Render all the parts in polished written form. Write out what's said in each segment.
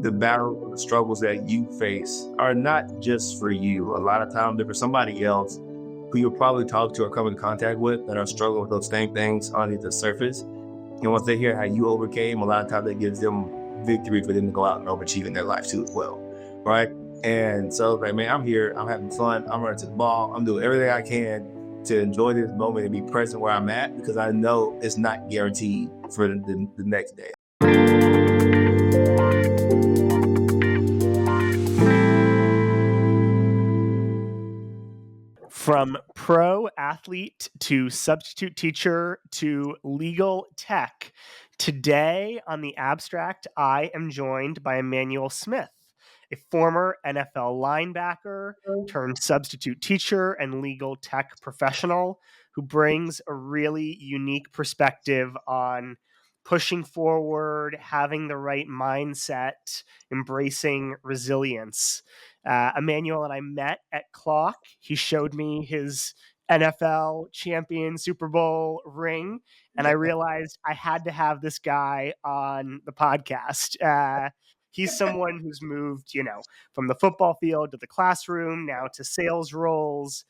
the battle, the struggles that you face are not just for you. A lot of times they're for somebody else who you'll probably talk to or come in contact with that are struggling with those same things underneath the surface. And once they hear how you overcame, a lot of times that gives them victory for them to go out and overachieve in their life too as well, right? And so, like, man, I'm here, I'm having fun, I'm running to the ball, I'm doing everything I can to enjoy this moment and be present where I'm at, because I know it's not guaranteed for the next day. From pro athlete to substitute teacher to legal tech, today on The Abstract, I am joined by Emmanuel Smith, a former NFL linebacker turned substitute teacher and legal tech professional who brings a really unique perspective on pushing forward, having the right mindset, embracing resilience. Emmanuel and I met at Clock. He showed me his NFL champion Super Bowl ring, and I realized I had to have this guy on the podcast. He's someone who's moved, from the football field to the classroom, now to sales roles.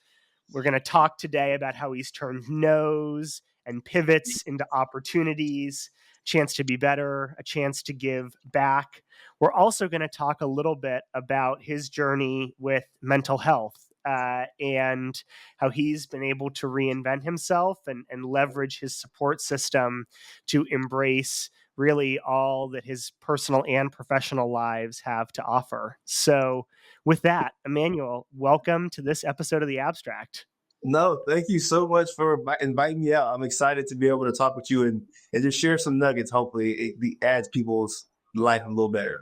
We're going to talk today about how he's turned no's and pivots into opportunities, chance to be better, a chance to give back. We're also going to talk a little bit about his journey with mental health and how he's been able to reinvent himself and leverage his support system to embrace really all that his personal and professional lives have to offer. So with that, Emmanuel, welcome to this episode of The Abstract. No, thank you so much for inviting me out. I'm excited to be able to talk with you and just share some nuggets. Hopefully it adds people's life a little better.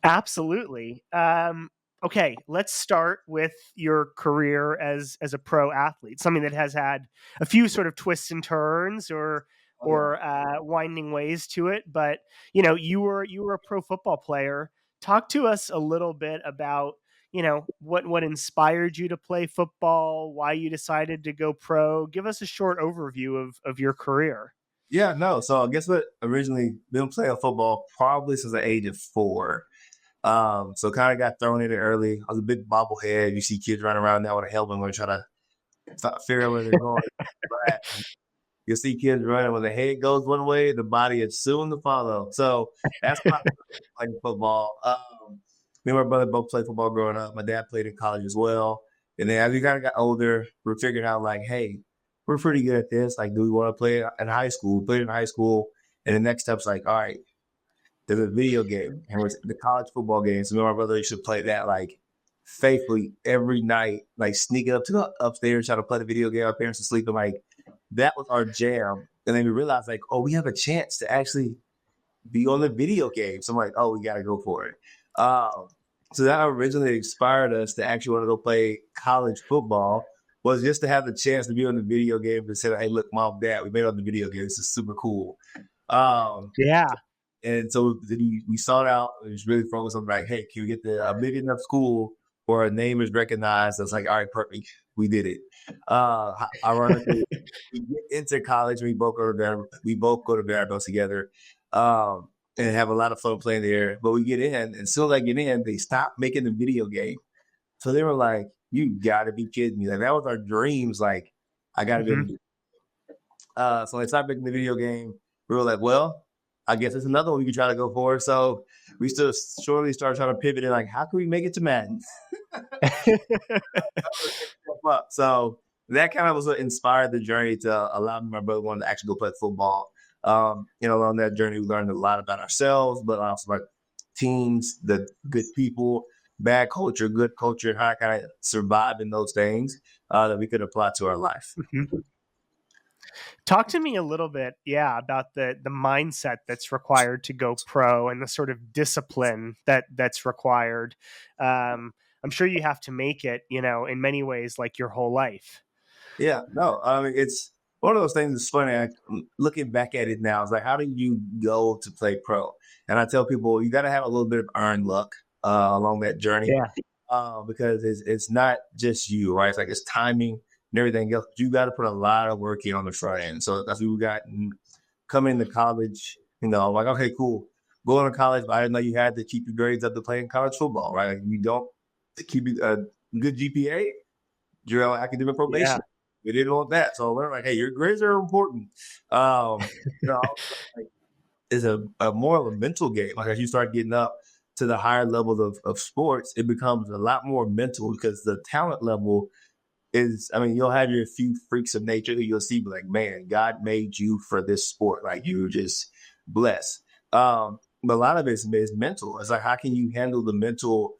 Absolutely. Okay, let's start with your career as a pro athlete, something that has had a few sort of twists and turns or winding ways to it. But, you were a pro football player. Talk to us a little bit about, what inspired you to play football, why you decided to go pro. Give us a short overview of your career. Yeah, no. So guess what? Originally been playing football probably since the age of 4. So kind of got thrown in it early. I was a big bobblehead. You see kids running around now with a helmet going to try to figure out where they're going. But you'll see kids running when the head goes one way, the body is soon to follow. So that's my playing football. Me and my brother both played football growing up. My dad played in college as well. And then as we kind of got older, we're figuring out like, hey, we're pretty good at this. Like, do we want to play it in high school? Play it in high school. And the next step's like, all right, there's a video game. And it's the college football game. So me and my brother used to play that like faithfully every night, like sneaking up to the upstairs, trying to play the video game. Our parents were sleeping. Like, that was our jam. And then we realized like, oh, we have a chance to actually be on the video game. So I'm like, oh, we got to go for it. So that originally inspired us to actually want to go play college football, was just to have the chance to be on the video game and say, hey, look, mom, dad, we made it on the video game. This is super cool. Yeah. And so we sought out, it was really focused on like, hey, can we get a big enough school where our name is recognized? It's like, all right, perfect. We did it. Ironically, we get into college, we both go to Vanderbilt together. And have a lot of fun playing there. But we get in, and as soon as I get in, they stop making the video game. So they were like, you got to be kidding me. Like, that was our dreams. Like, I got to be able to do it. So they stopped making the video game. We were like, well, I guess it's another one we could try to go for. So we still shortly started trying to pivot in, like, how can we make it to Madden? So that kind of was what inspired the journey to allow me and my brother wanted to actually go play football. On that journey, we learned a lot about ourselves, but also about teams, the good people, bad culture, good culture, and how to kind of survive in those things that we could apply to our life. Mm-hmm. Talk to me a little bit, about the mindset that's required to go pro and the sort of discipline that's required. I'm sure you have to make it, in many ways, like your whole life. Yeah, no, I mean, it's one of those things that's funny. Looking back at it now, it's like, how do you go to play pro? And I tell people, you got to have a little bit of earned luck along that journey. Yeah. Because it's not just you, right? It's like it's timing and everything else. You got to put a lot of work in on the front end. So that's what we got coming into college. Like, okay, cool. going to college, but I didn't know you had to keep your grades up to playing college football, right? Like you don't to keep a good GPA, you're on academic Yeah. probation. We didn't want that. So I learned like, hey, your grades are important. You know, like, it's a more of a mental game. Like as you start getting up to the higher levels of sports, it becomes a lot more mental because the talent level is, I mean, you'll have your few freaks of nature who you'll see, be like, man, God made you for this sport. Like you were just blessed. But a lot of it is mental. It's like, how can you handle the mental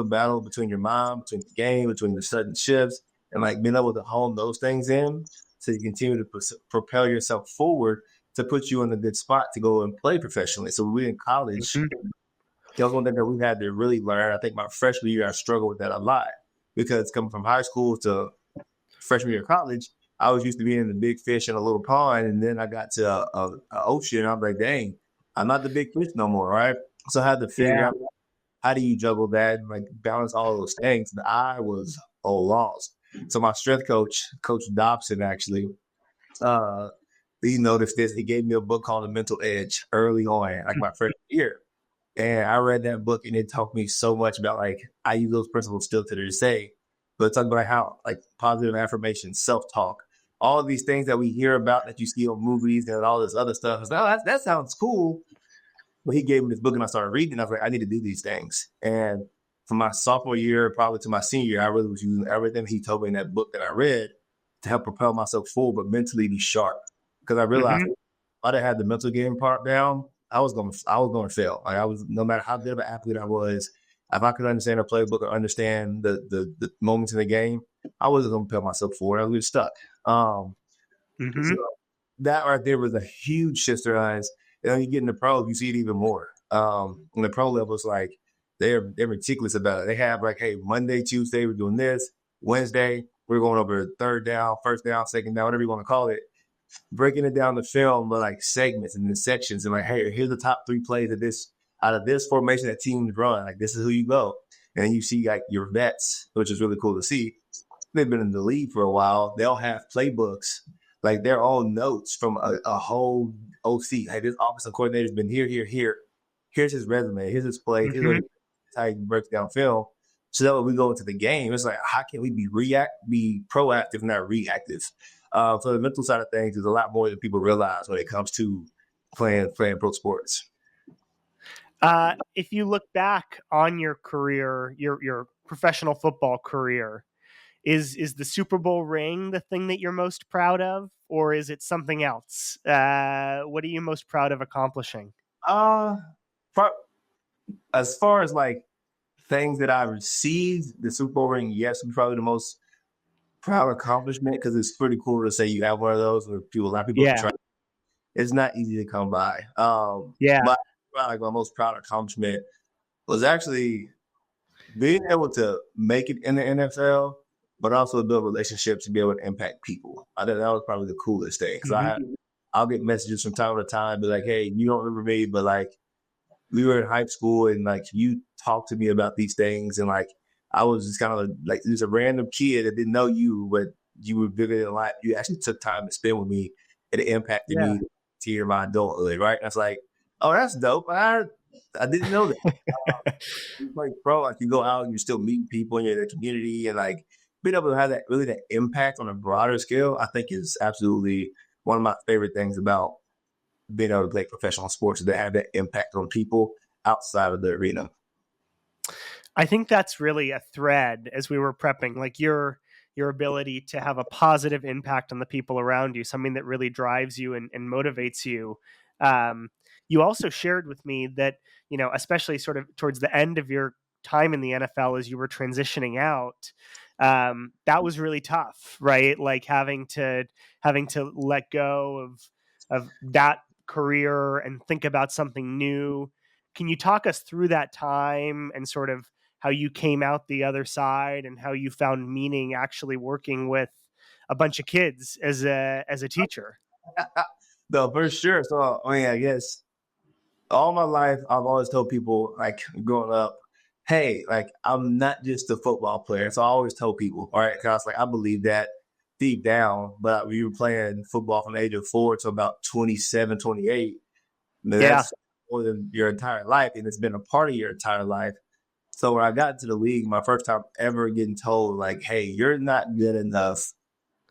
battle between your mind, between the game, between the sudden shifts, and like being able to hone those things in so you continue to propel yourself forward to put you in a good spot to go and play professionally. So we in college, Mhm. that was one thing that we had to really learn. I think my freshman year, I struggled with that a lot because coming from high school to freshman year of college, I was used to being the big fish in a little pond, and then I got to a ocean, and I'm like, dang, I'm not the big fish no more, right? So I had to figure Yeah. out how do you juggle that and like balance all those things. And I was lost. So my strength coach, Coach Dobson, actually, uh, he noticed this. He gave me a book called The Mental Edge early on, like my freshman year. And I read that book and it taught me so much about like I use those principles still to this day. But it's talking about how like positive affirmation, self-talk, all of these things that we hear about that you see on movies and all this other stuff. It's like, oh, that sounds cool. But he gave me this book and I started reading. And I was like, I need to do these things. And from my sophomore year, probably to my senior year, I really was using everything he told me in that book that I read to help propel myself forward, but mentally be sharp. Because I realized Mhm. if I didn't have the mental game part down, I was gonna fail. Like I was, no matter how good of an athlete I was, if I could understand a playbook or understand the moments in the game, I wasn't gonna propel myself forward. I was just stuck. So Mhm. that right there was a huge shifter eyes. And then you get in the pros, you see it even more. In the pro levels, like they're meticulous about it. They have like, hey, Monday, Tuesday, we're doing this. Wednesday, we're going over third down, first down, second down, whatever you want to call it, breaking it down the film, but like segments and then sections, and like, hey, here's the top 3 plays of this out of this formation that teams run. Like this is who you go, and then you see like your vets, which is really cool to see. They've been in the league for a while. They'll have playbooks, like their own notes from a whole OC. Hey, this offensive coordinator's been here, here, here. Here's his resume. Here's his play. Here's what Mhm. how he breaks down film. So that when we go into the game, it's like, how can we be proactive, not reactive? So the mental side of things is a lot more than people realize when it comes to playing pro sports. If you look back on your career, your professional football career, is the Super Bowl ring the thing that you're most proud of, or is it something else? What are you most proud of accomplishing? Uh, pro- as far as like things that I received, the Super Bowl ring, yes, probably the most proud accomplishment because it's pretty cool to say you have one of those. Where a lot of people Yeah. try. It's not easy to come by. Yeah. But like my most proud accomplishment was actually being able to make it in the NFL, but also build relationships to be able to impact people. I think that was probably the coolest thing because Mhm. I'll get messages from time to time, be like, "Hey, you don't remember me, but like we were in high school and like you talked to me about these things and like I was just kind of like just a random kid that didn't know you, but you were bigger than life. You actually took time to spend with me. It impacted Yeah. me to my adulthood, right? And I was like, oh, that's dope. I didn't know that. You play pro, like you go out and you still meet people in your community and like being able to have that impact on a broader scale, I think is absolutely one of my favorite things about being able to play professional sports is to have that impact on people outside of the arena. I think that's really a thread as we were prepping, like your ability to have a positive impact on the people around you, something that really drives you and motivates you. Um, you also shared with me that, especially sort of towards the end of your time in the NFL as you were transitioning out, that was really tough, right? Like having to let go of that career and think about something new. Can you talk us through that time and sort of how you came out the other side and how you found meaning actually working with a bunch of kids as a teacher? No, for sure. So, I mean, I guess all my life, I've always told people, like growing up, hey, like I'm not just a football player. So I always told people, all right, because like I believe that deep down, but we were playing football from the age of 4 to about 27, 28. Yeah. That's more than your entire life, and it's been a part of your entire life. So when I got into the league, my first time ever getting told, like, hey, you're not good enough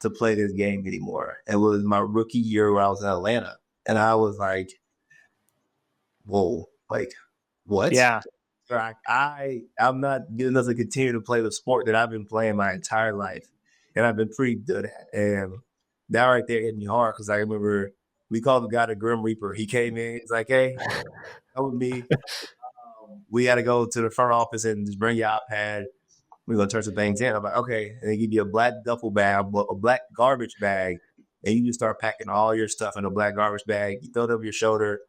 to play this game anymore. It was my rookie year when I was in Atlanta. And I was like, whoa, like, what? Yeah. Like, I'm not good enough to continue to play the sport that I've been playing my entire life. And I've been pretty good at. And that right there hit me hard because I remember we called the guy the Grim Reaper. He came in, he's like, hey, that was me. We got to go to the front office and just bring your iPad. We're going to turn some things in. I'm like, okay. And they give you a black duffel bag, a black garbage bag, and you just start packing all your stuff in a black garbage bag. You throw it over your shoulder,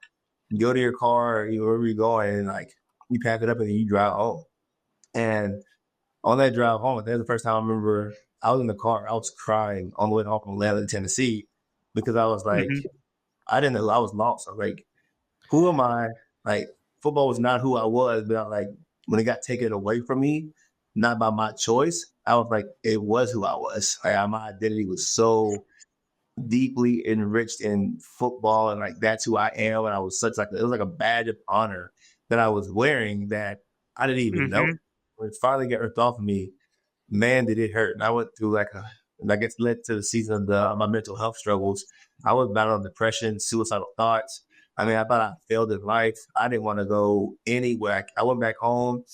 you go to your car, wherever you're going, and like you pack it up and then you drive home. And on that drive home, that's the first time I remember I was in the car. I was crying on the way home from Atlanta, Tennessee, because I was like, Mm-hmm. I didn't know I was lost. I was like, who am I? Like, football was not who I was, but like when it got taken away from me, not by my choice, I was like, it was who I was. Like, my identity was so deeply enriched in football, and like that's who I am. And I was such like it was like a badge of honor that I was wearing that I didn't even know. Mm-hmm. When it finally got ripped off of me, man, did it hurt. And I went through I guess led to the season of my mental health struggles. I was battling depression, suicidal thoughts. I mean, I thought I failed in life. I didn't want to go anywhere. I went back home,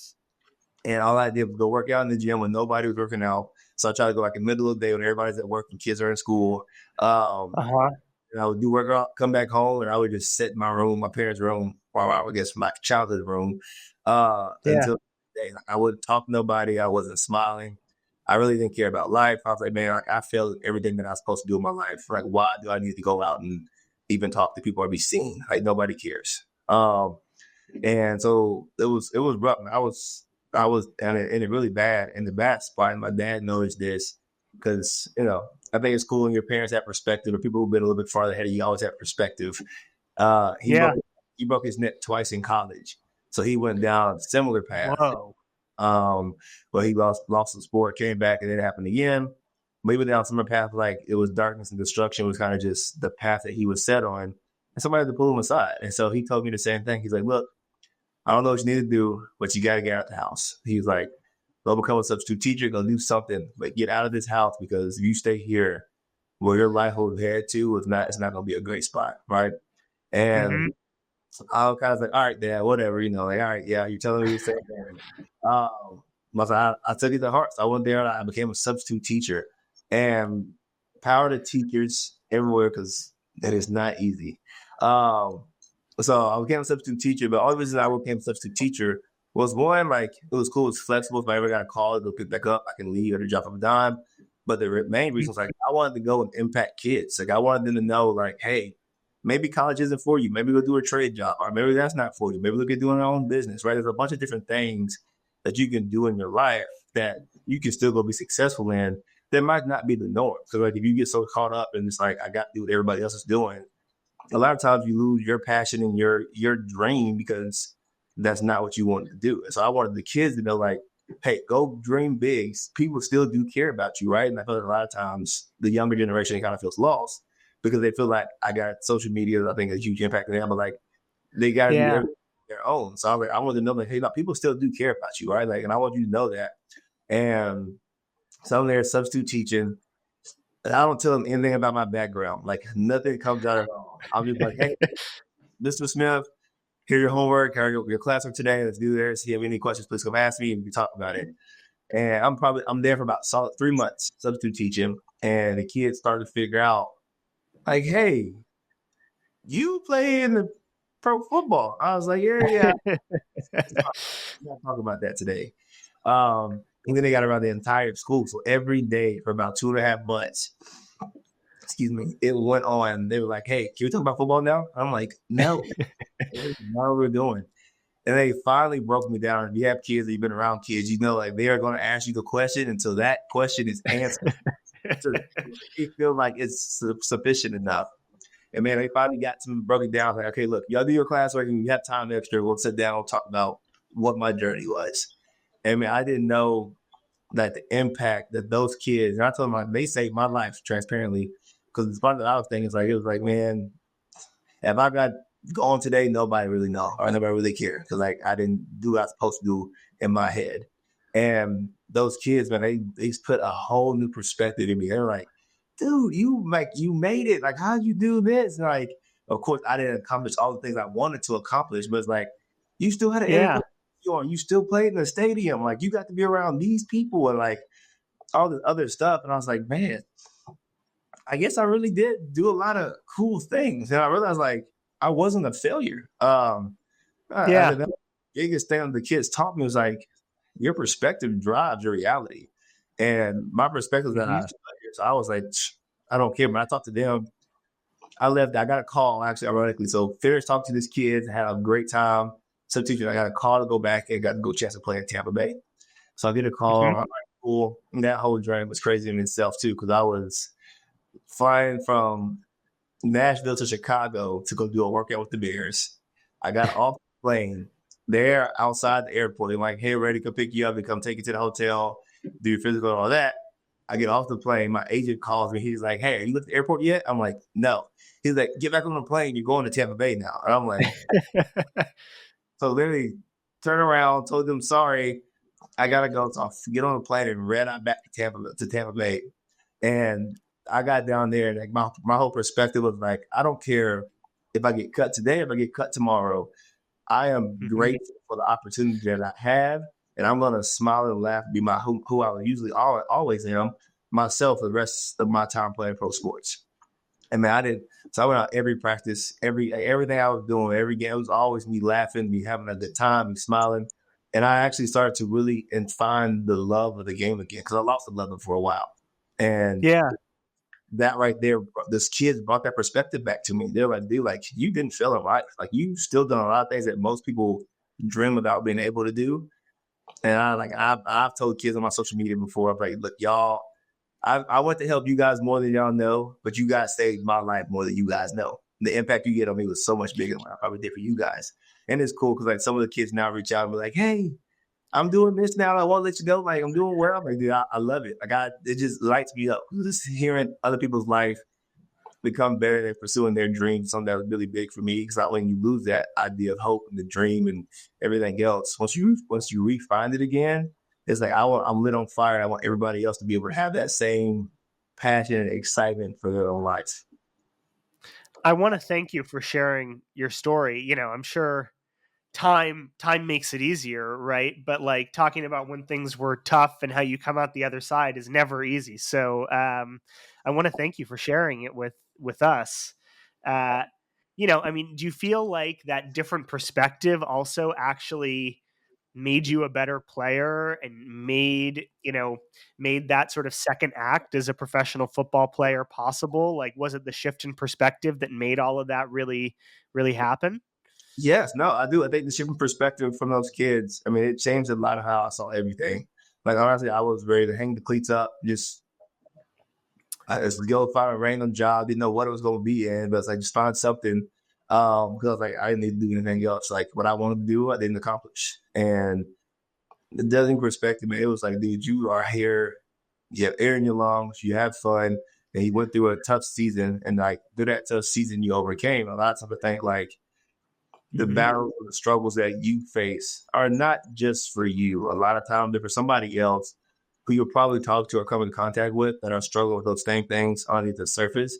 and all I did was go work out in the gym when nobody was working out. So I tried to go like in the middle of the day when everybody's at work and kids are in school. Uh-huh. And I would do workout, come back home, and I would just sit in my room, my parents' room, or I would guess my childhood room, Yeah. until the day. Like, I wouldn't talk to nobody. I wasn't smiling. I really didn't care about life. I was like, man, like, I failed everything that I was supposed to do in my life. Like, why do I need to go out and even talk to people or be seen? Like, nobody cares. And so it was rough. I was in a really bad in the bad spot. And my dad noticed this because I think it's cool when your parents have perspective, or people who've been a little bit farther ahead of you always have perspective. He Yeah. broke his neck twice in college, so he went down a similar path. Whoa. But he lost the sport, came back, and it happened again. But he went down similar path, like it was darkness and destruction was kind of just the path that he was set on, and somebody had to pull him aside. And so he told me the same thing. He's like, look, I don't know what you need to do, but you got to get out of the house. He was like, go become a substitute teacher, go do something, but get out of this house, because if you stay here, where your life will head to, it's not going to be a great spot, right? Mm-hmm. And I was kind of like, all right, Dad, whatever, like, all right, yeah, you're telling me the same thing. I took it to heart. So I went there and I became a substitute teacher. And power to teachers everywhere, because that is not easy. So I became a substitute teacher, but all the reason I became a substitute teacher was one, like it was cool, it's flexible. If I ever got a call, they'll pick back up. I can leave at a drop of a dime. But the main reason was like I wanted to go and impact kids. Like I wanted them to know, like, hey, maybe college isn't for you. Maybe go do a trade job, or maybe that's not for you. Maybe look at doing our own business, right? There's a bunch of different things that you can do in your life that you can still go be successful in. That might not be the norm. So like if you get so caught up and it's like I got to do what everybody else is doing, a lot of times you lose your passion and your dream because that's not what you wanted to do. And so I wanted the kids to know, like, hey, go dream big. People still do care about you, right? And I feel like a lot of times the younger generation kind of feels lost because they feel like I got social media, I think, a huge impact on them, but like they got to do Yeah. everything their own. So I wanted to know, like, hey, no, people still do care about you, right? Like, and I want you to know that. And so I'm there substitute teaching. And I don't tell them anything about my background. Like nothing comes out at all. I'm just like, hey, Mr. Smith, here's your homework, here's your classwork today. Let's do this. If you have any questions, please come ask me and we can talk about it. And I'm there for about solid 3 months substitute teaching. And the kids started to figure out, like, hey, you play in the pro football. I was like, yeah. Let's not talk about that today. And then they got around the entire school. So every day for about 2.5 months, excuse me, it went on. They were like, hey, can we talk about football now? I'm like, no, that's not what we're doing. And they finally broke me down. If you have kids, you've been around kids, you know, like they are going to ask you the question until that question is answered. So they feel like it's sufficient enough. And man, they finally got to broke it down. Like, okay, look, y'all do your classwork and you have time extra. We'll sit down and talk about what my journey was. And man, I didn't know that the impact that those kids, and I told them, like, they saved my life transparently. Because it's part of the other thing is like, it was like, man, if I got gone today, nobody really know or nobody really care because like I didn't do what I was supposed to do in my head. And those kids, man, they put a whole new perspective in me. They're like, dude, you made it. Like, how'd you do this? And like, of course, I didn't accomplish all the things I wanted to accomplish, but it's like, you still had an Yeah. NFL on, you still played in the stadium, like you got to be around these people and like all this other stuff. And I was like, man, I guess I really did do a lot of cool things. And I realized like I wasn't a failure. I Yeah. think the biggest thing the kids taught me was like your perspective drives your reality. And my perspective is that I Hmm. studied. So I was like, I don't care. When I talked to them, I left. I got a call actually, ironically. So finished talking to this kid, had a great time. Substitute. I got a call to go back and got to go chance to play in Tampa Bay. So I get a call. Hmm. I'm like, cool. And that whole journey was crazy in itself too, because I was flying from Nashville to Chicago to go do a workout with the Bears. I got off the plane. They're outside the airport. They're like, hey, ready to come pick you up and come take you to the hotel, do your physical and all that. I get off the plane. My agent calls me. He's like, hey, are you at the airport yet? I'm like, no. He's like, get back on the plane. You're going to Tampa Bay now. And I'm like, so literally turn around, told them, sorry, I got to go. So I get on the plane and ran out back to Tampa Bay. And I got down there and like my whole perspective was like, I don't care if I get cut today, if I get cut tomorrow. I am Hmm. grateful for the opportunity that I have, and I'm gonna smile and laugh, be my who I usually always am, myself for the rest of my time playing pro sports. And man, I did. So I went out every practice, everything I was doing, every game. It was always me laughing, me having a good time, me smiling. And I actually started to really and find the love of the game again because I lost the love of it for a while. And Yeah. that right there, this kids brought that perspective back to me. They're like, dude, like you didn't fail in life. Like you still done a lot of things that most people dream about being able to do. And I've told kids on my social media before, I'm like, look, y'all, I want to help you guys more than y'all know, but you guys saved my life more than you guys know. The impact you get on me was so much bigger than what I probably did for you guys. And it's cool because like some of the kids now reach out and be like, hey, I'm doing this now. I want to let you know, like I'm doing well. I'm like, dude, I love it. Like it just lights me up. Just hearing other people's life become better and pursuing their dreams, something that was really big for me. Because not when you lose that idea of hope and the dream and everything else, once you refine it again, it's like I'm lit on fire. And I want everybody else to be able to have that same passion and excitement for their own lives. I want to thank you for sharing your story. I'm sure time makes it easier, right? But like talking about when things were tough and how you come out the other side is never easy. So I want to thank you for sharing it with us. uh I mean, do you feel like that different perspective also actually made you a better player and made that sort of second act as a professional football player possible? Like, was it the shift in perspective that made all of that really happen? Yes, no, I do. I think the shift perspective from those kids, I mean, it changed a lot of how I saw everything. Like honestly, I was ready to hang the cleats up, just I just go find a random job. Didn't know what it was going to be in, but it's like just find something. Because I was like, I didn't need to do anything else. Like what I wanted to do, I didn't accomplish. And the doesn't perspective, man, it was like, dude, you are here. You have air in your lungs. You have fun. And you went through a tough season, and like through that tough season, you overcame. A lot of people think like the Hmm. battles or the struggles that you face are not just for you. A lot of times they're for somebody else who you'll probably talk to or come in contact with that are struggling with those same things underneath the surface.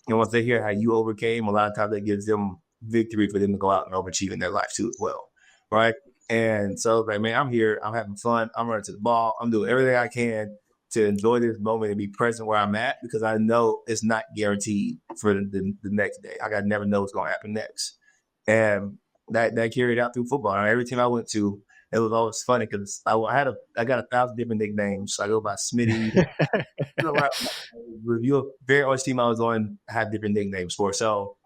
And once they hear how you overcame, a lot of times that gives them victory for them to go out and overachieve in their life too as well. Right. And so like, man, I'm here, I'm having fun, I'm running to the ball, I'm doing everything I can to enjoy this moment and be present where I'm at because I know it's not guaranteed for the next day. I got to never know what's going to happen next. And that carried out through football. Every team I went to, it was always funny because I got 1,000 different nicknames. So I go by Smitty. Review a very honest team I was on had different nicknames for. So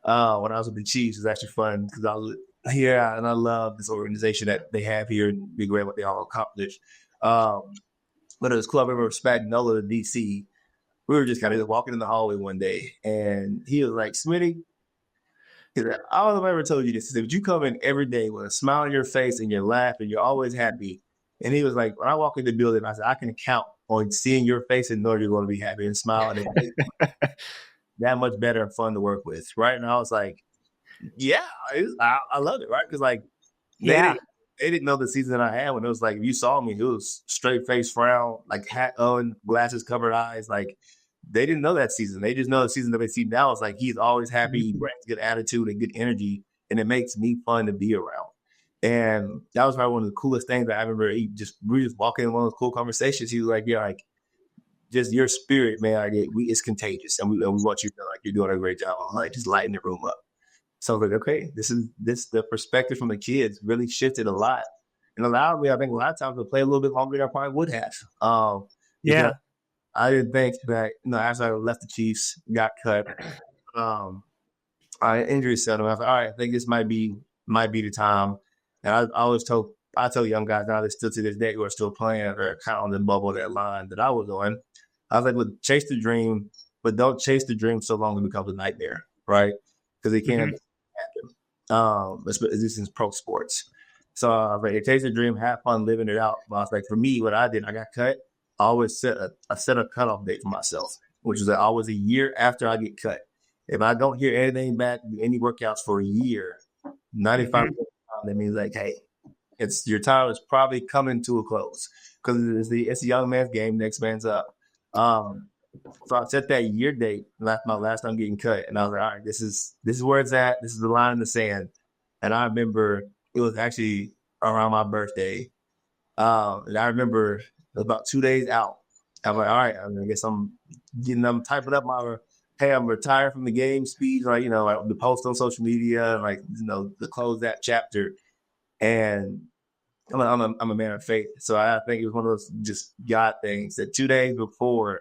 when I was with the Chiefs, it was actually fun because I was here and I love this organization that they have here and be great what they all accomplish. But it was cool. I remember Spagnola, the DC. We were just kind of walking in the hallway one day, and he was like, "Smitty, I don't know if I ever told you this. He said, but you come in every day with a smile on your face and you laugh and you're always happy." And he was like, when I walk in the building, I said, I can count on seeing your face and know you're going to be happy and smile. And it makes that much better and fun to work with. Right. And I was like, Yeah, I loved it, right? Because like they Yeah. didn't they didn't know the season I had when it was like if you saw me, it was straight face frown, like hat on, glasses covered eyes. Like they didn't know that season. They just know the season that they see now is like he's always happy, he brings good attitude and good energy, and it makes me fun to be around. And that was probably one of the coolest things that I remember. We were just walking in one of those cool conversations. He was like, "Yeah, like just your spirit, man. Like it's contagious, and we want you to feel like you're doing a great job. Like just lighting the room up." So I was like, okay, this the perspective from the kids really shifted a lot and allowed me, I think, a lot of times to play a little bit longer than I probably would have. Because Yeah. I didn't think that, after I left the Chiefs, got cut, I injury settled. I was like, all right, I think this might be the time. And I tell young guys now that still to this day who are still playing or kind of on the bubble of that line that I was on. I was like, well, chase the dream, but don't chase the dream so long it becomes a nightmare, right? Because it can't Hmm. happen. This is pro sports. So I was like, chase the dream, have fun living it out. But I was like, for me, what I did, I got cut. I always set a cutoff date for myself, which was always a year after I get cut. If I don't hear anything back, any workouts for a year, 95% Hmm. of the time, that means like, hey, it's your time is probably coming to a close because it's a young man's game, next man's up. Um, so I set that year date, my last time getting cut, and I was like, all right, this is where it's at. This is the line in the sand. And I remember it was actually around my birthday. And I remember it was about 2 days out. I'm like, all right, I guess I'm typing up my, hey, I'm retired from the game speech, like, like the post on social media, and like, to close that chapter. And I'm a man of faith. So I think it was one of those just God things that 2 days before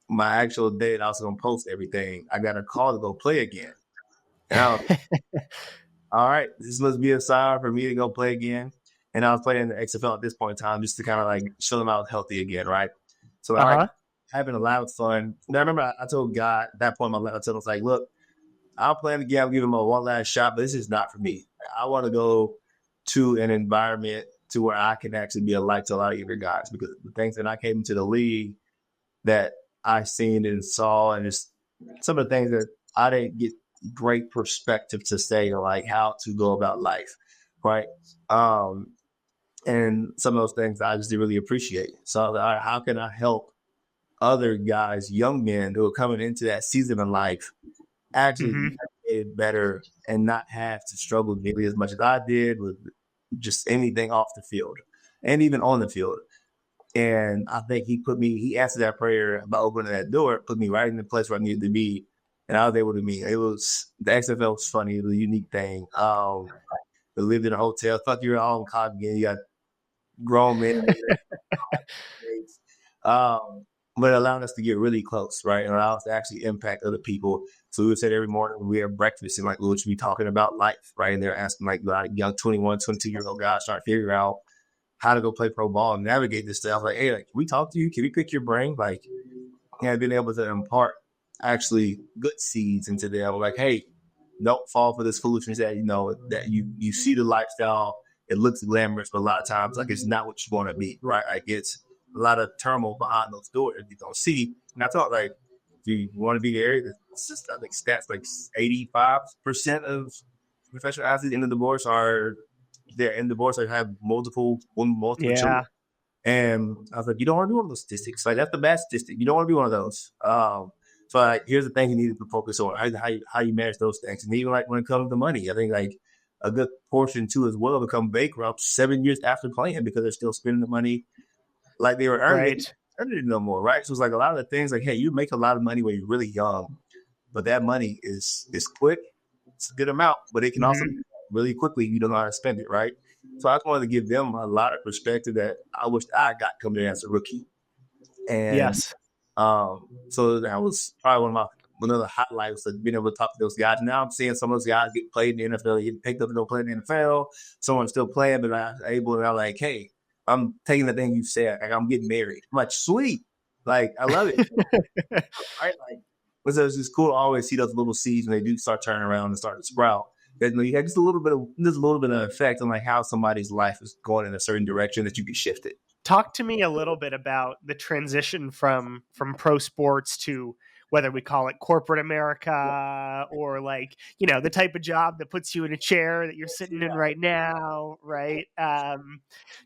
my actual date, I was going to post everything. I got a call to go play again. And I was all right, this must be a sign for me to go play again. And I was playing in the XFL at this point in time just to kind of like show them I was healthy again, right? So, all right, Uh-huh. having a lot of fun. Now, I remember I told God at that point in my life, I told him, I was like, look, I'll play the game, I'll give him a one last shot, but this is not for me. I want to go to an environment to where I can actually be a light to a lot of younger guys because the things that I came into the league that I seen and saw, and just some of the things that I didn't get great perspective to say, like how to go about life, right? Um, and some of those things I just didn't really appreciate. So, all right, how can I help other guys, young men who are coming into that season of life, actually Hmm. get it better and not have to struggle nearly as much as I did with just anything off the field and even on the field. And I think he answered that prayer by opening that door, put me right in the place where I needed to be. And I was able to meet. It was the XFL was funny, it was a unique thing. We lived in a hotel. Fuck, you're all in college again. You got grown men, um, but allowing us to get really close, right? And allow us to actually impact other people. So we would say every morning when we have breakfast and like we would be talking about life, right? And they're asking like young 21, 22-year-old guys trying to figure out how to go play pro ball and navigate this stuff. Like, hey, like, can we talk to you? Can we pick your brain? Like, being able to impart actually good seeds into them. Like, hey, don't fall for this foolishness that that you see the lifestyle. It looks glamorous, but a lot of times, like, it's not what you want to be, right? Like, it's a lot of turmoil behind those doors you don't see. And I thought, like, if you want to be there, it's just I think stats like 85% of professional athletes in the divorce are they're in divorce or have multiple children. Yeah. And I was like, you don't want to be one of those statistics. Like that's the bad statistic. You don't want to be one of those. So like, here's the thing you need to focus on how you manage those things. And even like when it comes to money, I think like a good portion too as well become bankrupt 7 years after playing because they're still spending the money like they were earning it, Right. earning it no more, right? So it's like a lot of the things like, hey, you make a lot of money when you're really young, but that money is quick. It's a good amount, but it can also Hmm. be really quickly. You don't know how to spend it, right? So I just wanted to give them a lot of perspective that I wish I got coming in as a rookie. And Yes. so that was probably one of the highlights of being able to talk to those guys. Now I'm seeing some of those guys get played in the NFL, get picked up and don't play in the NFL. Someone's still playing, but I'm able to, I'm like, hey, I'm taking the thing you said. Like, I'm getting married. I'm like, sweet. Like, I love it. Right? Like, it's just cool to always see those little seeds when they do start turning around and start to sprout. Because you have just a little bit of effect on like how somebody's life is going in a certain direction that you can shift it. Talk to me a little bit about the transition from pro sports to whether we call it corporate America or like, the type of job that puts you in a chair that you're sitting in right now, right?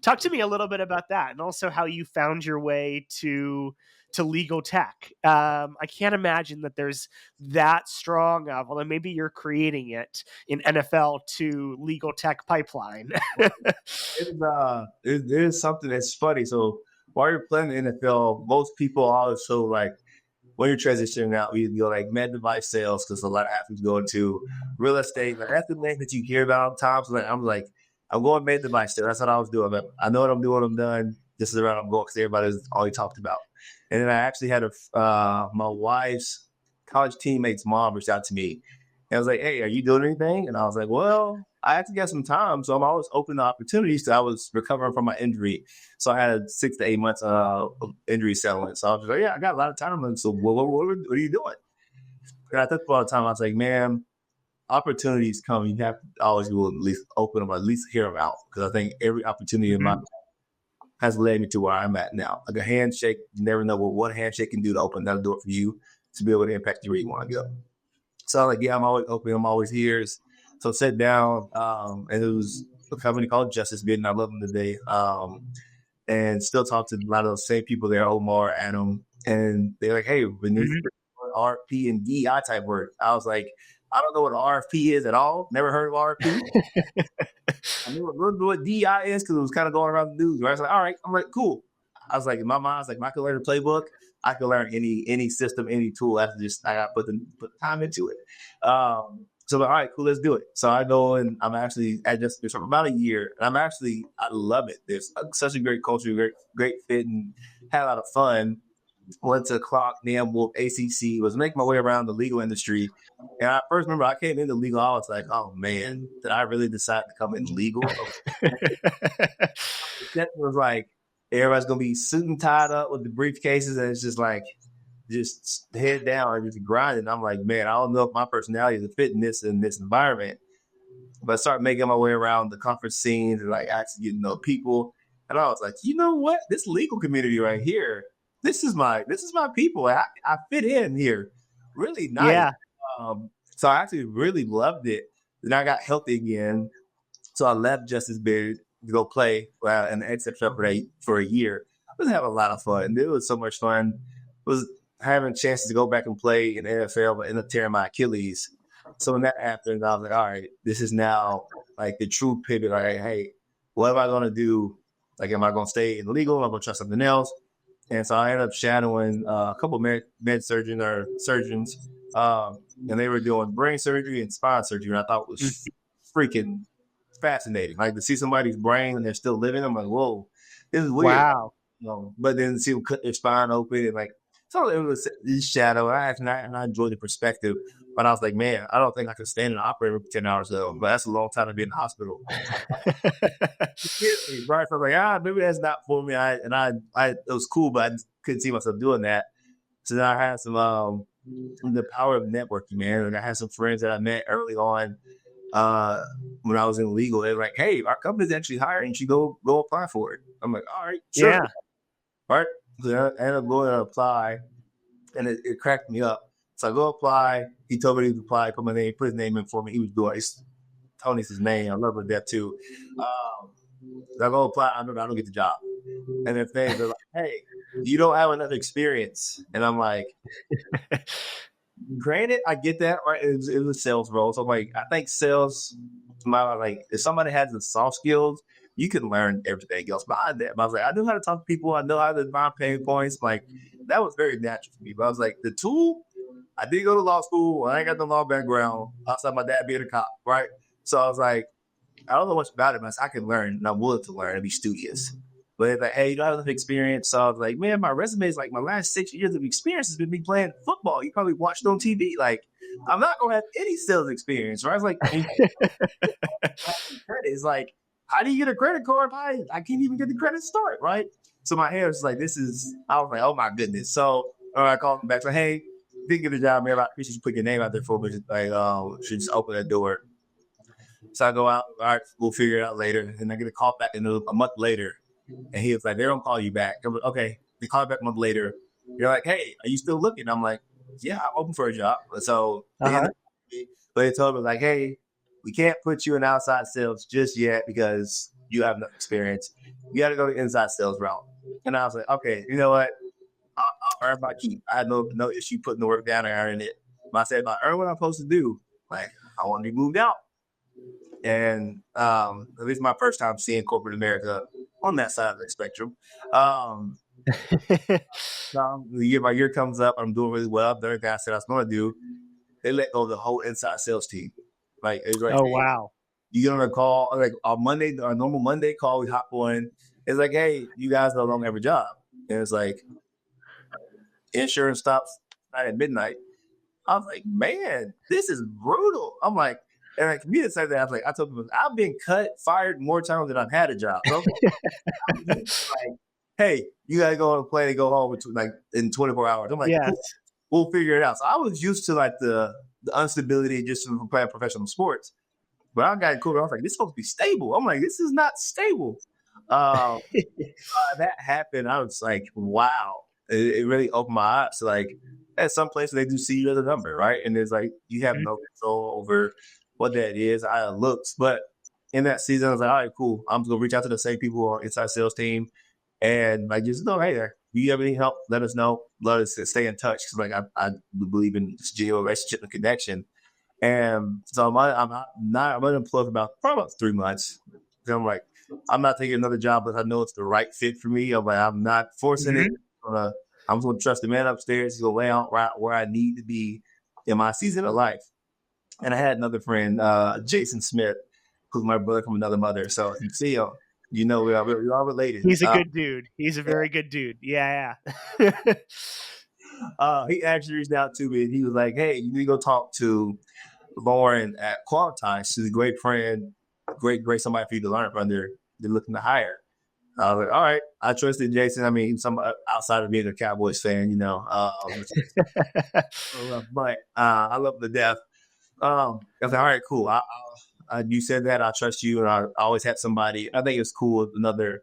Talk to me a little bit about that, and also how you found your way to legal tech. I can't imagine that there's that strong of, although maybe you're creating it in NFL to legal tech pipeline. There's something that's funny. So while you're playing the NFL, most people also like when you're transitioning out, you go like med device sales because a lot of athletes go into real estate. Like that's the thing that you hear about all the time. So like, I'm going med device sales. That's what I was doing. But I know what I'm doing. I'm done. This is around I'm going because everybody's always talked about. And then I actually had my wife's college teammate's mom reached out to me. And I was like, hey, are you doing anything? And I was like, well, I actually got some time. So I'm always open to opportunities. So I was recovering from my injury. So I had 6 to 8 months of injury settlement. So I was like, yeah, I got a lot of time. And so what are you doing? And I thought about the time, I was like, man, opportunities come. You have to always will at least open them, or at least hear them out. Because I think every opportunity in my life has led me to where I'm at now. Like a handshake, you never know what a handshake can do to open that door for you to be able to impact you where you want to go. So I'm like, yeah, I'm always open. I'm always here. So sit down, and it was a company called Justice Bid, and I love them today. And still talk to a lot of those same people there, Omar, Adam, and they're like, hey, we need RFP and DEI type work. I was like, I don't know what an RFP is at all. Never heard of RFP. I knew a little bit what DEI is because it was kind of going around the news. Right? I was like, all right. I'm like, cool. I was like, in my mind, I was like, if I could learn a playbook, I could learn any system, any tool. I got to put the time into it. So all right, cool, let's do it. So I go and I'm actually at Justice for about a year, and I love it. There's such a great culture, great fit, and had a lot of fun. Went to Clark, NAMWOLF, ACC, was making my way around the legal industry. And I first remember I came into legal, I was like, oh man, did I really decide to come into legal? That was like, everybody's going to be suit and tied up with the briefcases, and it's just like, just head down and just grinding. I'm like, man, I don't know if my personality is a fit in this environment. But I started making my way around the conference scenes and like actually getting to know people. And I was like, you know what? This legal community right here, this is my people. I fit in here. Really nice. Yeah. So I actually really loved it. Then I got healthy again. So I left Justice Beard to go play in the XFL for a year. I was having a lot of fun. It was so much fun. It was having chances to go back and play in the NFL, but ended up tearing my Achilles. So when that happened, I was like, all right, this is now like the true pivot. Like, hey, what am I going to do? Like, am I going to stay in legal? Am I going to try something else? And so I ended up shadowing a couple of med surgeons, and they were doing brain surgery and spine surgery. And I thought it was freaking fascinating. Like to see somebody's brain and they're still living. I'm like, whoa, this is weird. Wow. But then see them cut their spine open and like, so it was this shadow. And I enjoyed the perspective. But I was like, man, I don't think I could stand in an operator for 10 hours though. But that's a long time to be in the hospital. Right? So I was like, maybe that's not for me. It was cool, but I just couldn't see myself doing that. So then I had some the power of networking, man. And I had some friends that I met early on when I was in legal. They were like, hey, our company's actually hiring. You should go apply for it. I'm like, all right, sure. Yeah. All right. So I ended up going to apply, and it cracked me up. So I go apply. He told me to apply, put his name in for me. He was doing Tony's his name. I love him that too. So I go apply. I don't get the job. And then they're like, hey, you don't have enough experience. And I'm like, granted, I get that, right? It was a sales role. So I'm like, I think sales, if somebody has the soft skills, you can learn everything else behind that. But I was like, I know how to talk to people. I know how to find pain points. Like, that was very natural for me. But I was like, the tool, I did go to law school. I ain't got the law background outside my dad being a cop, right? So I was like, I don't know much about it, but I can learn, and I'm willing to learn and be studious. But it's like, hey, you don't have enough experience. So I was like, man, my resume is like my last 6 years of experience has been me playing football. You probably watched it on TV. Like, I'm not going to have any sales experience, right? I was like, it's like, how do you get a credit card? I can't even get the credit start, right? So my hair was like, I was like, oh my goodness. So I called him back, like, hey, didn't get a job, man. I appreciate you putting your name out there for me. Like, should just open that door. So I go out, all right, we'll figure it out later. And I get a call back a month later. And he was like, they don't call you back. I'm like, okay. They call back a month later. You're like, hey, are you still looking? I'm like, yeah, I'm open for a job. So they Uh-huh. ended up, but they told me like, hey, we can't put you in outside sales just yet because you have no experience. You got to go the inside sales route. And I was like, okay, you know what? I'll earn my keep. I had no issue putting the work down and earning it. But I said, if I earn what I'm supposed to do, like I want to be moved out. And at least my first time seeing corporate America on that side of the spectrum. Um, the year my year comes up, I'm doing really well. I've done everything I said I was going to do. They let go of the whole inside sales team. Like it's like, Oh, hey, wow. you get on a call like our Monday, our normal Monday call. We hop on. It's like, hey, you guys no longer have a job. And it's like insurance stops at midnight. I was like, man, this is brutal. I'm like, and like me to say that, I was like, I told people I've been cut, fired more times than I've had a job. So I'm like, hey, you gotta go on a plane and go home between, like in 24 hours. I'm like, Yes. cool, we'll figure it out. So I was used to like the instability just from playing professional sports. But I got cool. I was like, this is supposed to be stable. I'm like, this is not stable. Uh, that happened. I was like, wow. It really opened my eyes. So like at some places they do see you as a number, right? And it's like you have no control over what that is, how it looks. But in that season, I was like, all right, cool. I'm just gonna reach out to the same people on inside sales team and like just know, hey there, if you have any help, let us know. Let us stay in touch. Cause like I believe in this genuine relationship and connection. And so I'm unemployed for probably about 3 months. So I'm like, I'm not taking another job, but I know it's the right fit for me. I'm like, I'm not forcing it. Mhm. I'm just gonna trust the man upstairs. He's gonna lay out right where I need to be in my season of life. And I had another friend, Jason Smith, who's my brother from another mother. So if you see him, you know we are related. He's a good dude. He's a very good dude. Yeah, yeah. He actually reached out to me and he was like, "Hey, you need to go talk to Lauren at Qualitas. She's a great friend, great somebody for you to learn from. They're looking to hire." I was like, all right, I trusted Jason. I mean, some outside of being a Cowboys fan, you know, but I love the death. I was like, all right, cool. You said that I trust you, and I always had somebody. I think it's cool. Another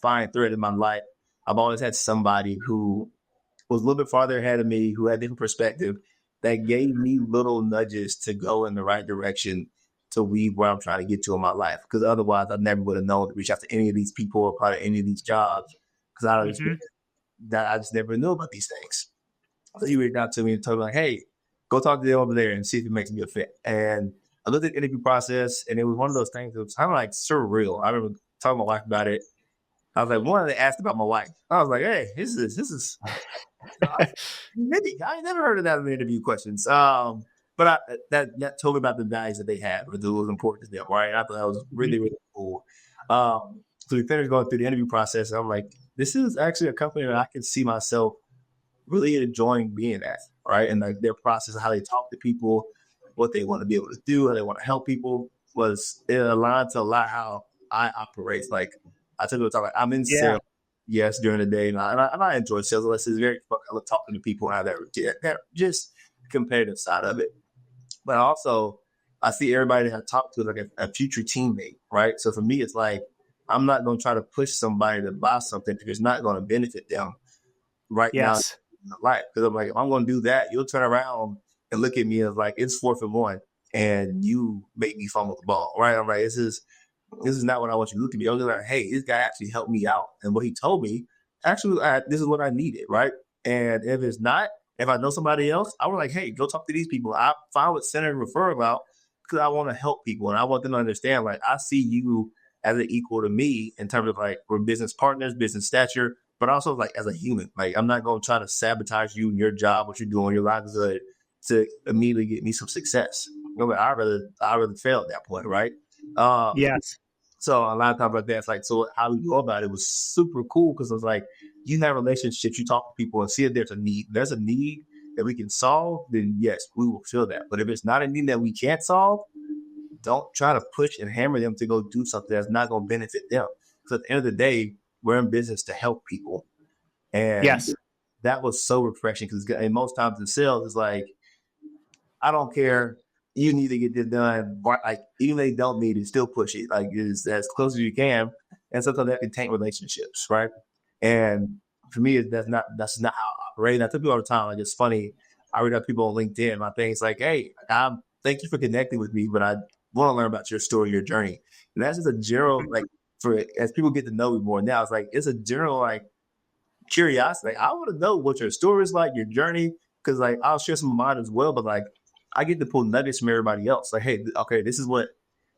fine thread in my life. I've always had somebody who was a little bit farther ahead of me, who had different perspective, that gave me little nudges to go in the right direction to weave where I'm trying to get to in my life. Because otherwise, I never would have known to reach out to any of these people or part of any of these jobs. Because Mhm. I just never knew about these things. So he reached out to me and told me like, "Hey, go talk to them over there and see if it makes me a fit." And I looked at the interview process, and it was one of those things that was kind of like surreal. I remember talking to my wife about it. I was like, one, they asked about my wife. I was like, "Hey, this is maybe I ain't never heard of that in the interview questions." But that told me about the values that they had, or that was important to them, right? I thought that was Mhm. really cool. So we finished going through the interview process, and I'm like, this is actually a company that I can see myself really enjoying being at, right? And like their process, how they talk to people, what they want to be able to do, how they want to help people, was it aligned to a lot how I operate. Like I typically talk like I'm in Yeah. sales, yes, during the day, and I enjoy sales. Unless it's very fun. I love talking to people and how that just competitive side of it. But also, I see everybody that I talk to like a future teammate, right? So for me, it's like I'm not going to try to push somebody to buy something if it's not going to benefit them right now Yes. in life. Because I'm like, if I'm going to do that, you'll turn around and look at me as like it's 4th and 1, and you make me fumble the ball, right? I'm like, this is not what I want you to look at me. I was like, hey, this guy actually helped me out, and what he told me actually, this is what I needed, right? And if it's not, if I know somebody else, I was like, hey, go talk to these people. I found what Center refer about because I want to help people and I want them to understand, like, I see you as an equal to me in terms of like we're business partners, business stature, but also like as a human. Like, I'm not going to try to sabotage you and your job, what you're doing, your livelihood to immediately get me some success. You know, I rather fail at that point, right? Um, Yes. so a lot of times about that, it's like, so how we go about it was super cool because it was like, you have relationships, you talk to people and see if there's a need. There's a need that we can solve, then yes, we will fill that. But if it's not a need that we can't solve, don't try to push and hammer them to go do something that's not going to benefit them. Because at the end of the day, we're in business to help people. And Yes. that was so refreshing because most times in sales, it's like, I don't care. You need to get this done. But like, even if they don't need it, still push it. Like, it's as close as you can. And sometimes that can taint relationships, right? And for me, that's not how I operate. And I tell people all the time, like, it's funny. I read out people on LinkedIn. My thing is like, hey, thank you for connecting with me, but I want to learn about your story, your journey. And that's just a general, like, as people get to know me more now, it's a general, like, curiosity. Like, I want to know what your story is like, your journey, because like I'll share some of mine as well. But like I get to pull nuggets from everybody else. Like, hey, okay, this is what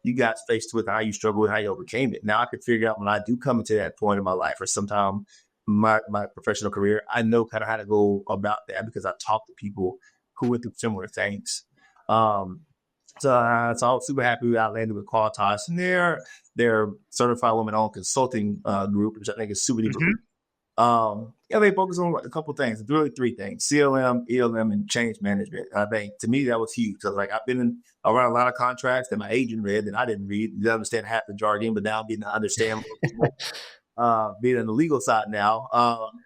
you got faced with, how you struggled with, how you overcame it. Now I can figure out when I do come into that point in my life or sometime my professional career, I know kind of how to go about that because I talk to people who went through similar things. Um, so I was super happy I landed with Qualitas, and they're certified women-owned consulting group, which I think is super duper cool. Yeah, they focus on a couple of things. It's really three things: CLM, ELM, and change management. And I think to me that was huge because like I've been around a lot of contracts that my agent read that I didn't read, didn't understand half the jargon, but now I'm getting to understand being on the legal side now.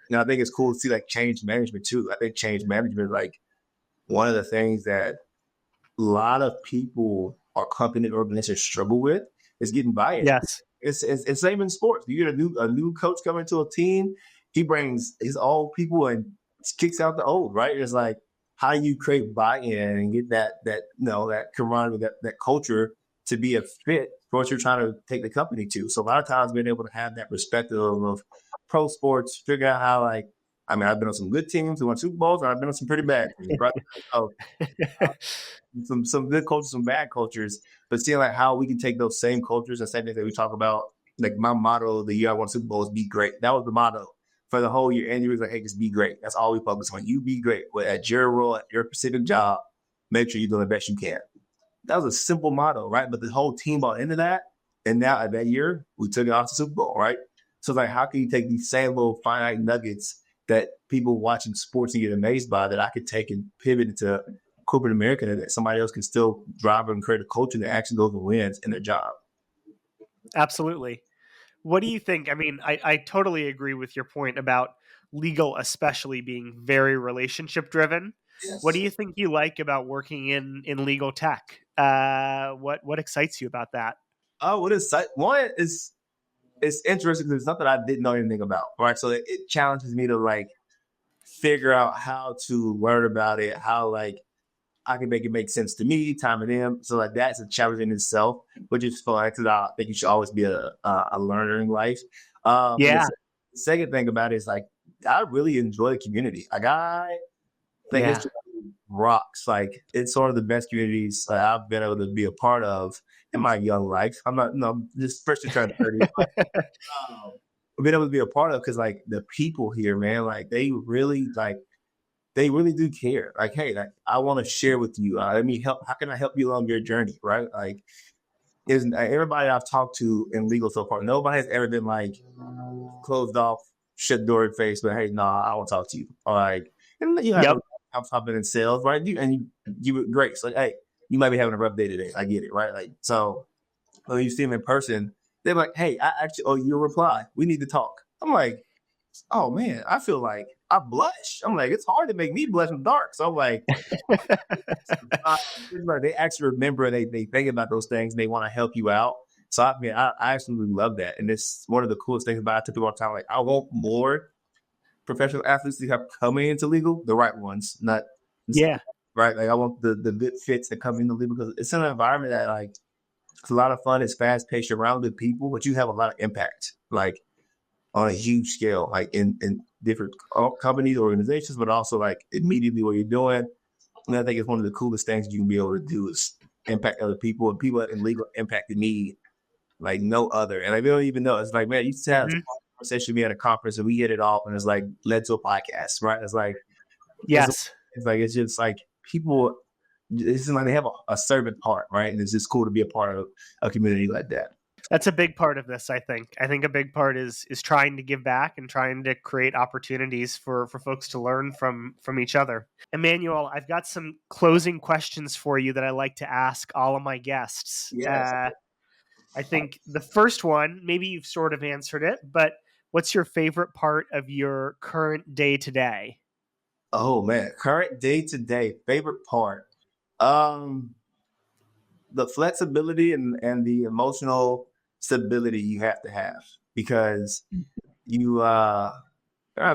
And I think it's cool to see like change management too. I think change management is like one of the things that a lot of people or company and organizations struggle with is getting buy-in. Yes. It's same in sports. You get a new coach coming to a team, he brings his old people and kicks out the old, right? It's like how you create buy-in and get that that camaraderie, that culture to be a fit for what you're trying to take the company to. So a lot of times being able to have that perspective of pro sports, figure out how I've been on some good teams who won Super Bowls, and I've been on some pretty bad teams, right? So some good cultures, some bad cultures, but seeing like how we can take those same cultures and same things that we talk about. Like my motto the year I won Super Bowl is be great. That was the motto for the whole year. And you was like, hey, just be great. That's all we focus on. You be great. But at your role, at your specific job, make sure you're doing the best you can. That was a simple motto, right? But the whole team bought into that. And now at that year, we took it off to Super Bowl, right? So it's like, how can you take these same little finite nuggets that people watching sports and get amazed by that I could take and pivot into corporate America that somebody else can still drive and create a culture that actually goes and wins in their job. Absolutely. What do you think? I mean, I totally agree with your point about legal, especially being very relationship driven. Yes. What do you think you like about working in legal tech? What excites you about that? Oh, what is one is it's interesting because it's something I didn't know anything about, right? So it challenges me to like figure out how to learn about it, how like I can make it make sense to me, time and them. So like that's a challenge in itself, which is fun because I think you should always be a learner in life. Yeah. The second thing about it is like I really enjoy the community. Like I think Yeah. it's rocks. Like it's one of the best communities I've been able to be a part of in my young life. I'm not, just first to turn 30. I've been able to be a part of because like the people here, man, like they really do care. Like, hey, like I want to share with you. Let me help. How can I help you along your journey? Right? Like, isn't everybody I've talked to in legal so far? Nobody has ever been like closed off, shut door in face. But hey, nah, I want to talk to you. All right, and you have I've been in sales, right? You were great. So like, hey, you might be having a rough day today. I get it, right? Like, so when you see them in person, they're like, hey, I actually owe you a reply. We need to talk. I'm like, oh man, I feel like I blush. I'm like, it's hard to make me blush in the dark. So I'm like, they actually remember, they think about those things and they want to help you out. So I absolutely love that. And it's one of the coolest things about it. I tell people all the time, like I want more professional athletes to have coming into legal, the right ones, not right. Like I want the good fits that come into legal because it's an environment that like it's a lot of fun. It's fast paced, around good people, but you have a lot of impact. Like on a huge scale, like in different companies, organizations, but also like immediately what you're doing. And I think it's one of the coolest things you can be able to do is impact other people, and people in legal impacted me like no other. And I don't even know. It's like, man, you used to have a conversation with me at a conference and we hit it off and it's like led to a podcast, right? It's like, yes. It's just like people, it's like they have a servant heart, right? And it's just cool to be a part of a community like that. That's a big part of this, I think. I think a big part is trying to give back and trying to create opportunities for folks to learn from each other. Emmanuel, I've got some closing questions for you that I like to ask all of my guests. Yes. I think the first one, maybe you've sort of answered it, but what's your favorite part of your current day to day? Oh man, current day to day favorite part. The flexibility and the emotional stability you have to have because you I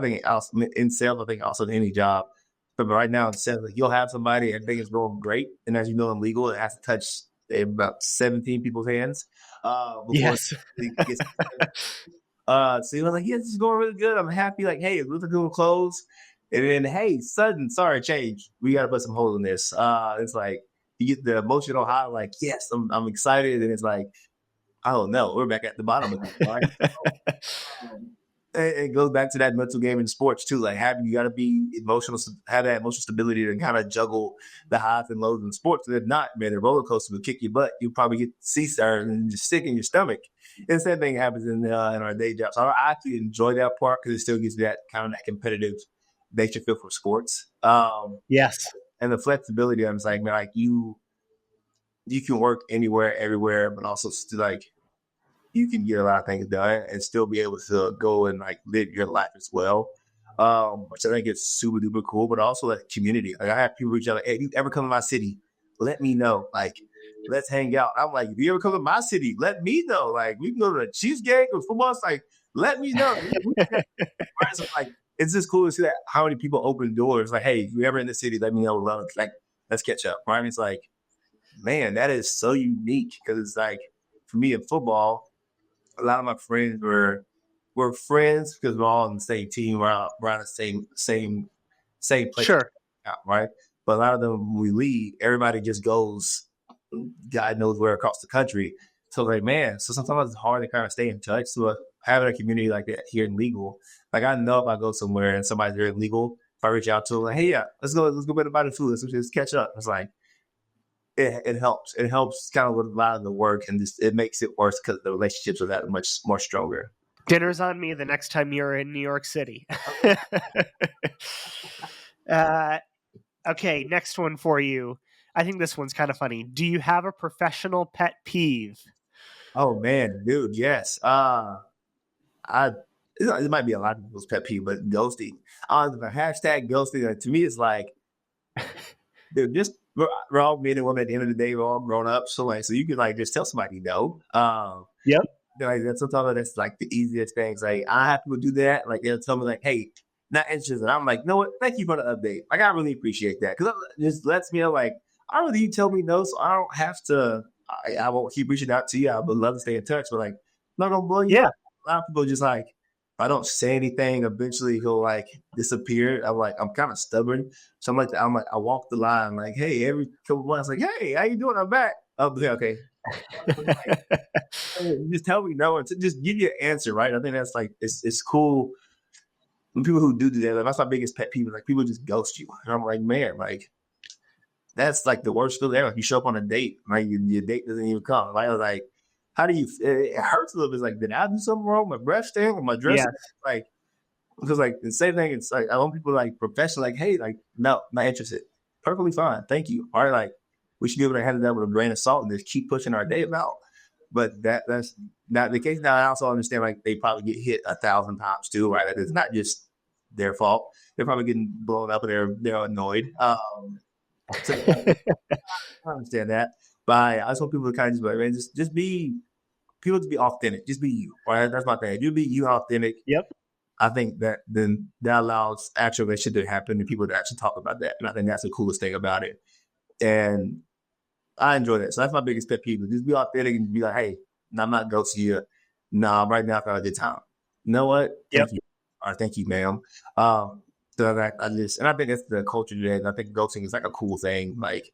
think also in sales, I think also in any job, But right now, instead, like you'll have somebody and think it's going great, and as you know, in legal, it has to touch about 17 people's hands before Yes. it gets. So you're like, yeah, this is going really good. I'm happy. Like, hey, it looks like it will close. And then, hey, sudden, sorry, change. We got to put some hold in this. It's like you get the emotional high, like, yes, I'm excited. And it's like, oh no, we're back at the bottom again. Right. It goes back to that mental game in sports too. Like, you got to be emotional, have that emotional stability to kind of juggle the highs and lows in sports. And if not, man, the roller coaster will kick your butt. You'll probably get sea stars and just sick in your stomach. And the same thing happens in our day jobs. So I actually enjoy that part because it still gives you that kind of that competitive nature feel for sports. Yes. And the flexibility. I'm like, man, like you can work anywhere, everywhere, but also still like you can get a lot of things done and still be able to go and like live your life as well. Which I think is super duper cool, but also that community. Like I have people reach out like, hey, if you ever come to my city, let me know. Like, let's hang out. I'm like, if you ever come to my city, let me know. Like, we can go to the Chiefs game or football. It's like, let me know. So, like, it's just cool to see that how many people open doors. Like, hey, if you're ever in the city, let me know. Like, let's catch up. Right? It's like, man, that is so unique because it's like for me in football, a lot of my friends were friends because we're all on the same team, we're on the same place, Sure. right? But a lot of them, when we leave, everybody just goes, God knows where across the country. So like, man, so sometimes it's hard to kind of stay in touch. So having a community like that here in legal, like I know if I go somewhere and somebody's there in legal, if I reach out to them, like, hey, yeah, let's go get a bite of food, let's just catch up. It's like it helps. It helps kind of with a lot of the work, and just it makes it worse because the relationships are that much more stronger. Dinner's on me the next time you're in New York City. Okay. uh, okay, next one for you. I think this one's kind of funny. Do you have a professional pet peeve? Oh man, dude, yes. I it might be a lot of people's pet peeve, but ghosting. The hashtag ghosting to me is like, dude, just we're all men and women at the end of the day. We're all grown up, so like, so you can like just tell somebody no. Yep. Like that's sometimes that's like the easiest things. Like I have to do that. Like they'll tell me like, hey, not interested. I'm like, no, what? Thank you for the update. Like I really appreciate that because it just lets me know like, I really you tell me no, so I don't have to. I won't keep reaching out to you. I would love to stay in touch, but like, I'm not gonna blow you Yeah. up. A lot of people just like, if I don't say anything, eventually he'll like disappear. I'm like, I'm kind of stubborn, so I'm like, I walk the line. Like, hey, every couple months, like, hey, how you doing? I'm back. Oh, yeah, okay. Just tell me no and just give you an answer, right? I think that's like it's cool when people who do that. Like, that's my biggest pet peeve. Like people just ghost you, and I'm like, man, like that's like the worst feeling ever. Like, you show up on a date, like your date doesn't even come. Like I was like, how do you? It hurts a little bit. It's like, did I do something wrong? My breath stank, or my dress? Yeah. Like because like the same thing. It's like I want people like professional. Like, hey, like no, not interested. Perfectly fine, thank you. All right, like we should be able to handle that with a grain of salt and just keep pushing our day about. But that's not the case. Now I also understand like they probably get hit 1,000 times too, right? Like, it's not just their fault. They're probably getting blown up and they're annoyed. So I understand that. But I just want people to kind of just be like, man, just be people to be authentic. Just be you. Right? That's my thing. You be you authentic. Yep. I think that then that allows actual relationship to happen and people to actually talk about that. And I think that's the coolest thing about it. And I enjoy that. So that's my biggest pet peeve. Just be authentic and be like, hey, I'm not ghosting you. Nah, right now I've got a good time. You know what? Yep. Thank you. Or thank you, ma'am. So I just, and I think that's the culture today. And I think ghosting is like a cool thing. Like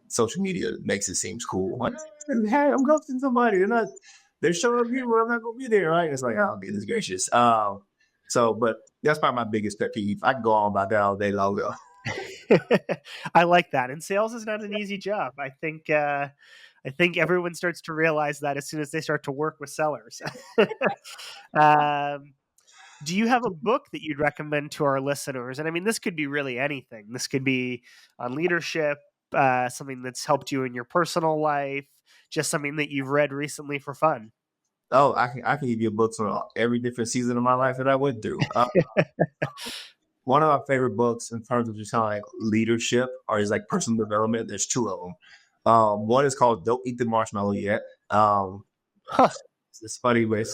social media makes it seem cool. Like, hey, I'm ghosting somebody. They're showing up here where I'm not going to be there, right? And it's like, oh, goodness gracious. But that's probably my biggest pet peeve. I can go on about that all day long, though. I like that. And sales is not an easy job. I think everyone starts to realize that as soon as they start to work with sellers. um, do you have a book that you'd recommend to our listeners? And I mean, this could be really anything. This could be on leadership, something that's helped you in your personal life, just something that you've read recently for fun. Oh, I can give you books on every different season of my life that I went through. One of my favorite books in terms of just kind of like leadership or is like personal development. There's two of them. One is called "Don't Eat the Marshmallow Yet." Huh. It's funny, but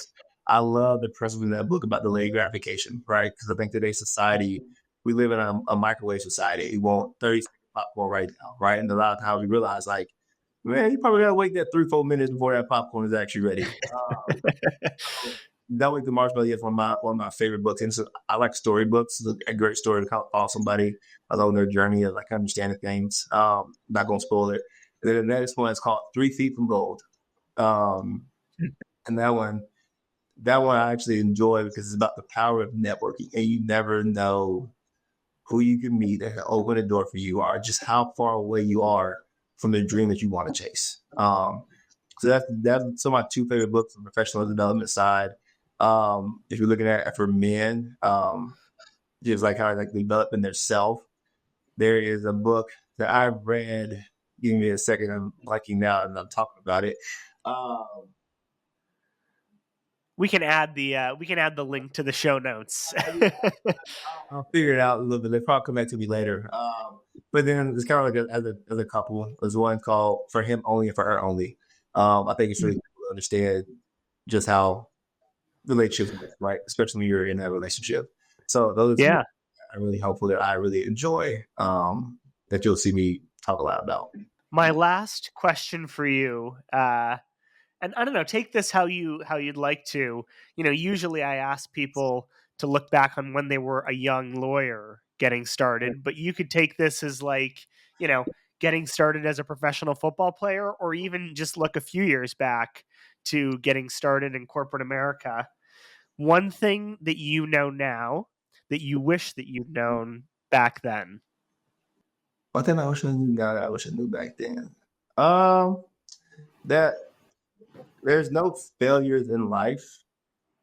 I love the premise in that book about delayed gratification, right? Because I think today's society we live in a microwave society. You want 30 seconds popcorn right now, right? And a lot of times we realize, like, man, you probably gotta wait that 3-4 minutes before that popcorn is actually ready. That Week the Marshmallow is one of my favorite books. And so I like storybooks. It's a great story to follow somebody along their journey of like understanding things. Not gonna spoil it. And then the next one is called 3 Feet from Gold. Um, and that one I actually enjoy because it's about the power of networking, and you never know who you can meet that can open a door for you, or just how far away you are from the dream that you want to chase. So that's some of my two favorite books on the professional development side. If you're looking at for men, just like how like developing their self, there is a book that I've read. Give me a second. I'm liking now, and I'm talking about it. Um, We can add the link to the show notes. I'll figure it out a little bit. They'll probably come back to me later. But then it's kind of like as a couple. There's one called For Him Only and For Her Only. I think it's really cool to understand just how relationships work, right? Especially when you're in that relationship. So those are two Yeah. I'm really hopeful that I really enjoy, that you'll see me talk a lot about. My last question for you, and I don't know, take this how you'd like to. Usually I ask people to look back on when they were a young lawyer getting started, but you could take this as like, getting started as a professional football player, or even just look a few years back to getting started in corporate America. One thing that you know now that you wish that you'd known back then. One thing I wish I knew now that I wish I knew back then. Um, that there's no failures in life.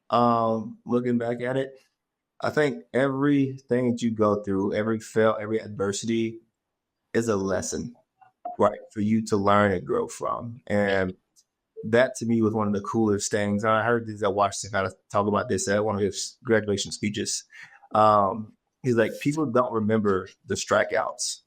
Looking back at it, I think everything that you go through, every fail, every adversity is a lesson, right? For you to learn and grow from. And that to me was one of the coolest things. I heard this at Washington kind of talk about this at one of his graduation speeches. He's like, people don't remember the strikeouts.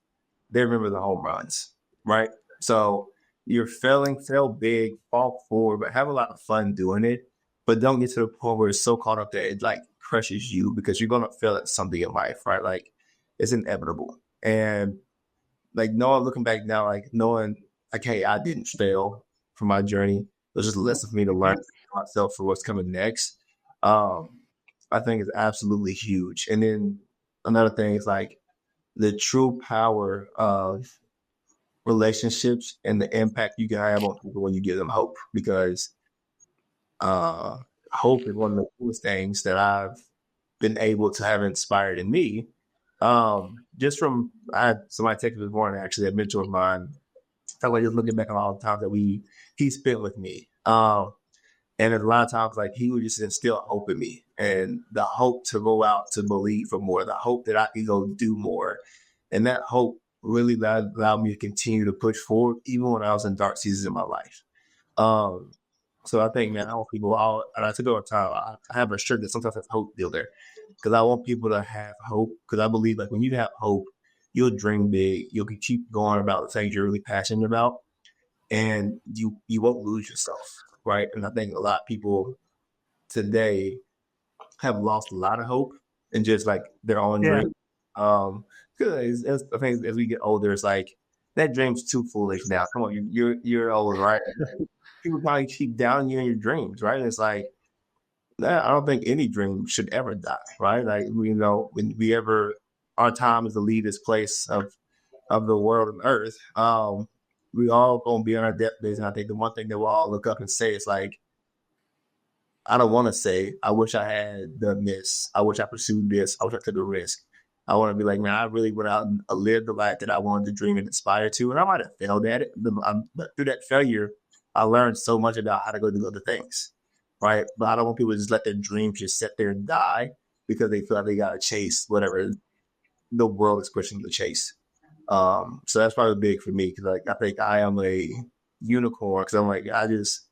They remember the home runs, right? So you're failing, fail big, fall forward, but have a lot of fun doing it. But don't get to the point where it's so caught up that it like crushes you, because you're gonna fail at something in life, right? Like it's inevitable. And like looking back now, like knowing like, hey, I didn't fail for my journey. It was just a lesson for me to learn myself for what's coming next. Um, I think is absolutely huge. And then another thing is like the true power of relationships and the impact you can have on people when you give them hope. Because uh, hope is one of the coolest things that I've been able to have inspired in me. Just from I had somebody text me this morning, actually, a mentor of mine, talking about just looking back on all the times that he spent with me. And a lot of times, like he would just instill hope in me, and the hope to go out to believe for more, the hope that I can go do more, and that hope really allowed me to continue to push forward, even when I was in dark seasons in my life. Um, so I think, man, I want people all, and I took over time. I have a shirt that sometimes has hope deal there, because I want people to have hope. Because I believe, like when you have hope, you'll dream big. You'll keep going about the things you're really passionate about, and you won't lose yourself, right? And I think a lot of people today have lost a lot of hope and just like their own Yeah. dream. Because I think as we get older, it's like that dream's too foolish now. Come on, you're old, right? People probably keep downing you in your dreams, right? And it's like, I don't think any dream should ever die, right? Like when we ever our time is to leave this place of the world and earth, we all gonna be on our deathbeds. And I think the one thing that we'll all look up and say is like, I don't want to say, I wish I had done this. I wish I pursued this. I wish I took a risk. I want to be like, man, I really went out and lived the life that I wanted to dream and aspire to. And I might have failed at it, but through that failure, I learned so much about how to go do other things, right? But I don't want people to just let their dreams just sit there and die because they feel like they got to chase whatever the world is pushing them to chase. So that's probably big for me, because like I think I am a unicorn, because I'm like I just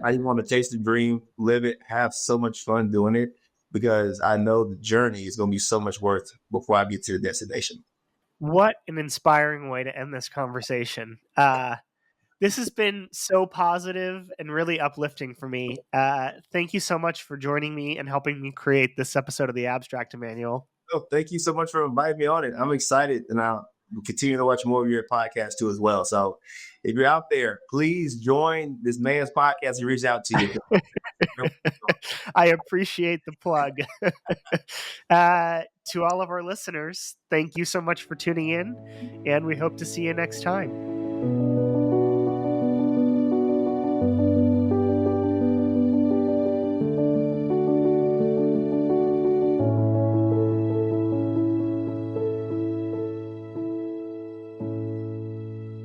want to chase the dream, live it, have so much fun doing it, because I know the journey is going to be so much worth before I get to the destination. What an inspiring way to end this conversation. This has been so positive and really uplifting for me. Thank you so much for joining me and helping me create this episode of The Abstract, Emmanuel. Oh, thank you so much for inviting me on it. I'm excited, and I'll continue to watch more of your podcasts too as well. So if you're out there, please join this man's podcast and reach out to you. I appreciate the plug. To all of our listeners, thank you so much for tuning in, and we hope to see you next time.